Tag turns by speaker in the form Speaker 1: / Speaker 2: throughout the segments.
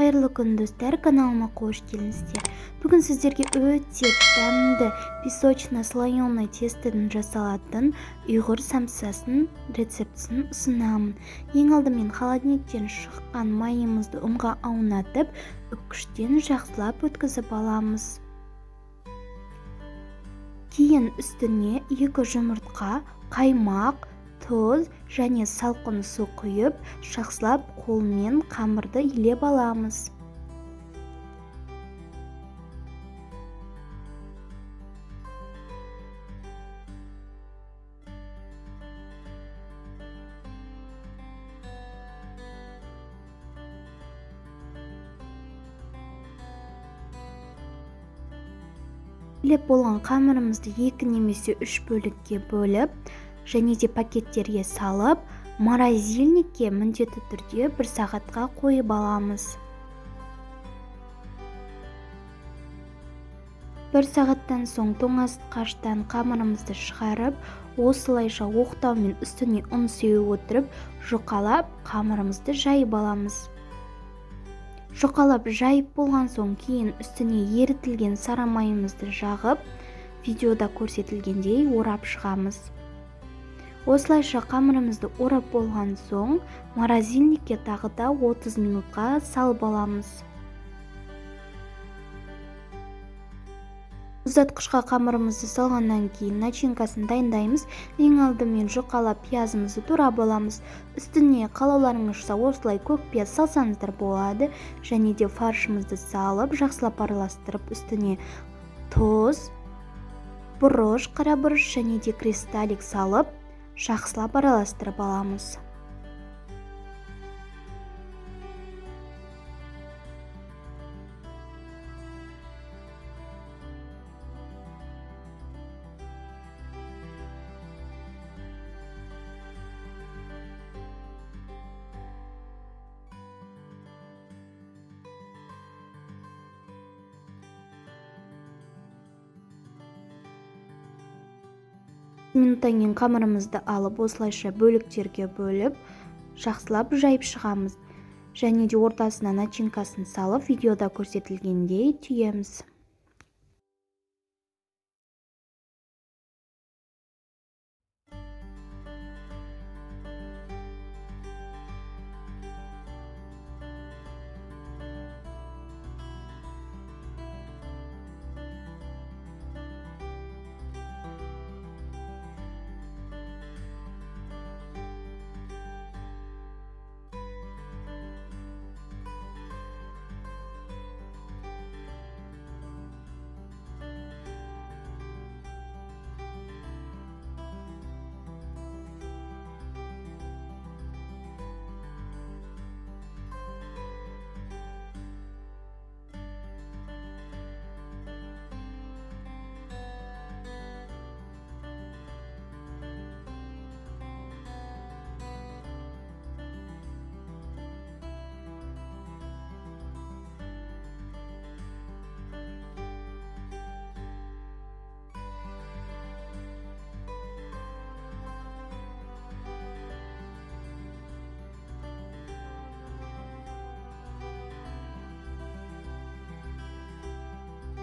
Speaker 1: Қайырлы күн достар, каналыма қош келдіңіздер. Бүгін сіздерге өте дәмді песочно-слоеный тестіден жасалатын ұйғыр самсасын рецептісін ұсынамын. Ең алдымен холодильниктен шыққан майымызды ұнға аунатып, үккіштен жақсылап өткізіп аламыз. Кейін үстіне 2 жұмыртқа, қаймақ, тұз және салқын су құйып, жақсылап қолмен қамырды илеп аламыз. Илеп болған қамырымызды 2 немесе 3 бөлікке бөліп, және де пакеттерге салып, морозильникке міндетті түрде 1 сағатқа қойып аламыз. 1 сағаттан соң тоңазытқыштан қамырымызды шығарып, осылайша оқтаумен үстіне ұн сеуіп отырып, жұқалап қамырымызды жайып аламыз. Жұқалап жайып болған соң кейін үстіне ерітілген сары майымызды жағып, видеода көрсетілгендей орап шығамыз. Осылайша қамырымызды орап болған соң, морозильникке тағы да 30 минутқа салып аламыз. Ұзатқышқа қамырымызды салғаннан кейін начинкасын дайындаймыз. Ең алдымен жұқалап пиязымызды турап аламыз. Үстіне қалауларыңызша осылай көк пияз салсаңыздар болады. Және де фаршымызды салып, жақсылап араластырып, үстіне тұз, бұрыш, қара бұрыш және де кристаллик салып, жақсылап араластырып аламыз. Минуттан кейін қамырымызды алып, осылайша бөліктерге бөліп, жақсылап жайып шығамыз. Және де ортасына начинкасын салып, видеода көрсетілгендей түйеміз.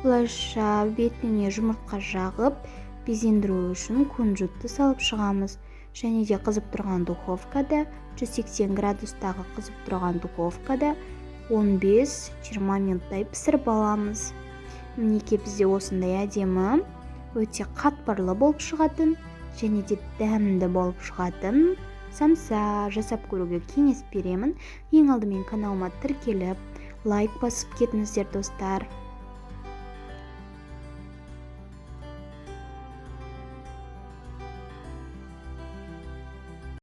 Speaker 1: Осылайша бетіне жұмыртқа жағып, безендіру үшін кунжутты салып шығамыз. Және де қызып тұрған духовкада, 180 градустағы қызып тұрған духовкада 15-20 минуттай пісіріп аламыз. Мінекей бізде осындай әдемі, өте қатпарлы болып шығатын, және де дәмді болып шығатын самса жасап көруге кеңес беремін. Ең алдымен каналыма тіркеліп, лайк басып кетіңіздер достар.